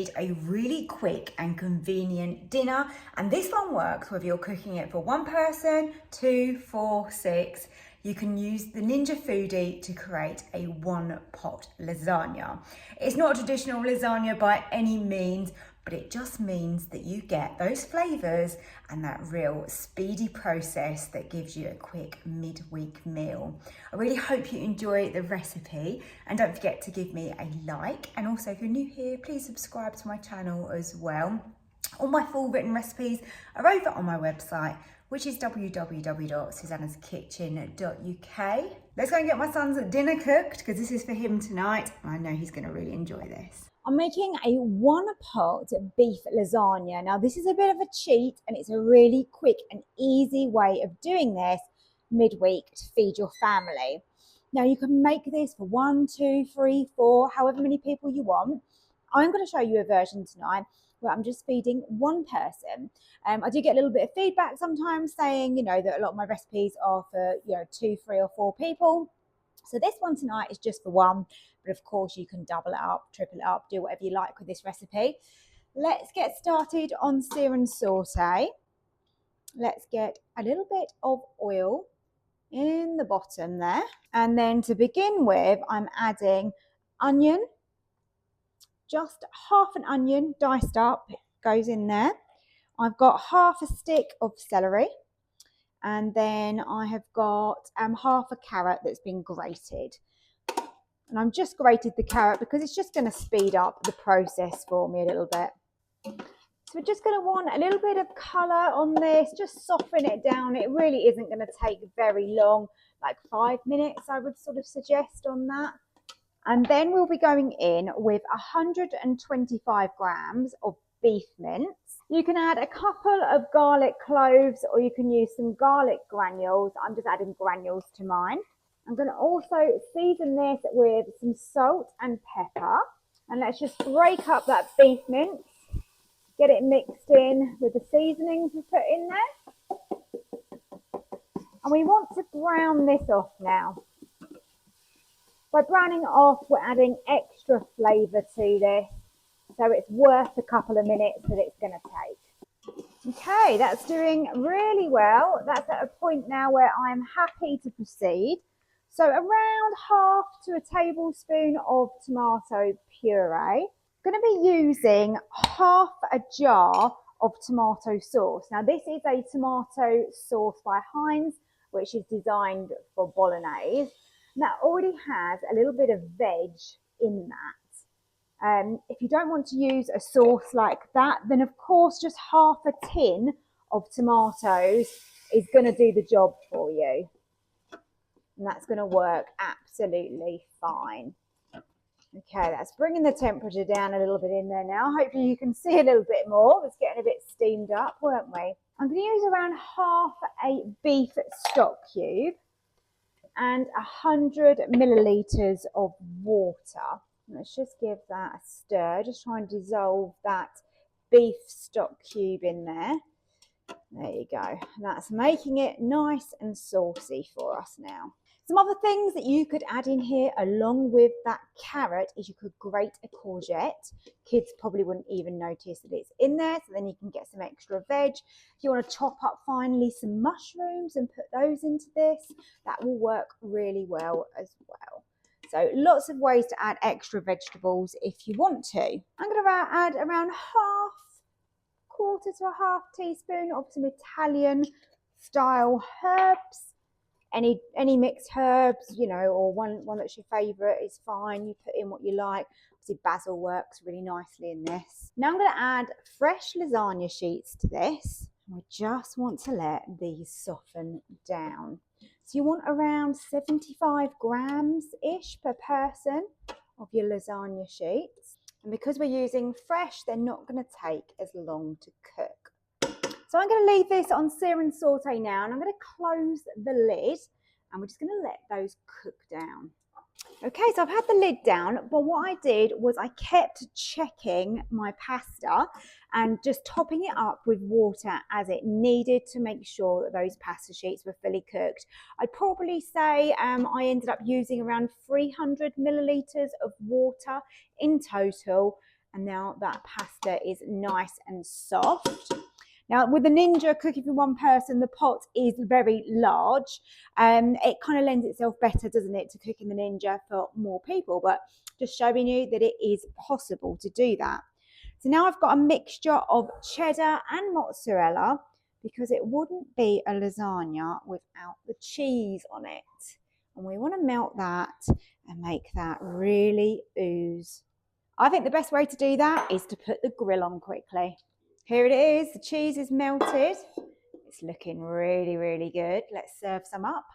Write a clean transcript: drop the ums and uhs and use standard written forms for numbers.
need a really quick and convenient dinner, and this one works whether you're cooking it for one person, 2, 4, 6. You can use the Ninja Foodi to create a one-pot lasagna. It's not a traditional lasagna by any means, but it just means that you get those flavours and that real speedy process that gives you a quick midweek meal. I really hope you enjoy the recipe, and don't forget to give me a like, and also if you're new here, please subscribe to my channel as well. All my full written recipes are over on my website, which is www.susannaskitchen.uk. Let's go and get my son's dinner cooked, because this is for him tonight, and I know he's going to really enjoy this. I'm making a one-pot beef lasagna. Now this is a bit of a cheat, and it's a really quick and easy way of doing this midweek to feed your family. Now you can make this for 1, 2, 3, 4, however many people you want. I'm going to show you a version tonight where I'm just feeding one person. I do get a little bit of feedback sometimes saying, that a lot of my recipes are for, 2, 3 or 4 people. So this one tonight is just for one, but of course you can double it up, triple it up, do whatever you like with this recipe. Let's get started on sear and saute. Let's get a little bit of oil in the bottom there. And then to begin with, I'm adding onion, just half an onion diced up goes in there. I've got half a stick of celery. And then I have got half a carrot that's been grated. And I'm just grated the carrot because it's just going to speed up the process for me a little bit. So we're just going to want a little bit of colour on this, just soften it down. It really isn't going to take very long, like 5 minutes I would sort of suggest on that. And then we'll be going in with 125 grams of beef mince. You can add a couple of garlic cloves, or you can use some garlic granules. I'm just adding granules to mine. I'm going to also season this with some salt and pepper. And let's just break up that beef mince, get it mixed in with the seasonings we put in there. And we want to brown this off now. By browning it off, we're adding extra flavour to this. So it's worth a couple of minutes that it's going to take. Okay, that's doing really well. That's at a point now where I'm happy to proceed. So around half to a tablespoon of tomato puree. I'm going to be using half a jar of tomato sauce. Now this is a tomato sauce by Heinz, which is designed for bolognese. That already has a little bit of veg in that. If you don't want to use a sauce like that, then of course just half a tin of tomatoes is going to do the job for you. And that's going to work absolutely fine. Okay, that's bringing the temperature down a little bit in there now. Hopefully you can see a little bit more. It's getting a bit steamed up, weren't we? I'm going to use around half a beef stock cube and 100 millilitres of water. Let's just give that a stir, just try and dissolve that beef stock cube in there. There you go. That's making it nice and saucy for us now. Some other things that you could add in here along with that carrot is you could grate a courgette. Kids probably wouldn't even notice that it's in there, so then you can get some extra veg. If you want to chop up finally some mushrooms and put those into this, that will work really well as well. So lots of ways to add extra vegetables if you want to. I'm going to add around quarter to a half teaspoon of some Italian style herbs. Any mixed herbs, or one that's your favourite is fine. You put in what you like. Obviously basil works really nicely in this. Now I'm going to add fresh lasagna sheets to this. We just want to let these soften down. So you want around 75 grams-ish per person of your lasagna sheets. And because we're using fresh, they're not going to take as long to cook. So I'm going to leave this on sear and saute now, and I'm going to close the lid, and we're just going to let those cook down. Okay, so I've had the lid down, but what I did was I kept checking my pasta and just topping it up with water as it needed to make sure that those pasta sheets were fully cooked. I'd probably say I ended up using around 300 millilitres of water in total. And now that pasta is nice and soft. Now, with the Ninja cooking for one person, the pot is very large. It kind of lends itself better, doesn't it, to cooking the Ninja for more people, but just showing you that it is possible to do that. So now I've got a mixture of cheddar and mozzarella, because it wouldn't be a lasagna without the cheese on it. And we want to melt that and make that really ooze. I think the best way to do that is to put the grill on quickly. Here it is, the cheese is melted. It's looking really, really good. Let's serve some up.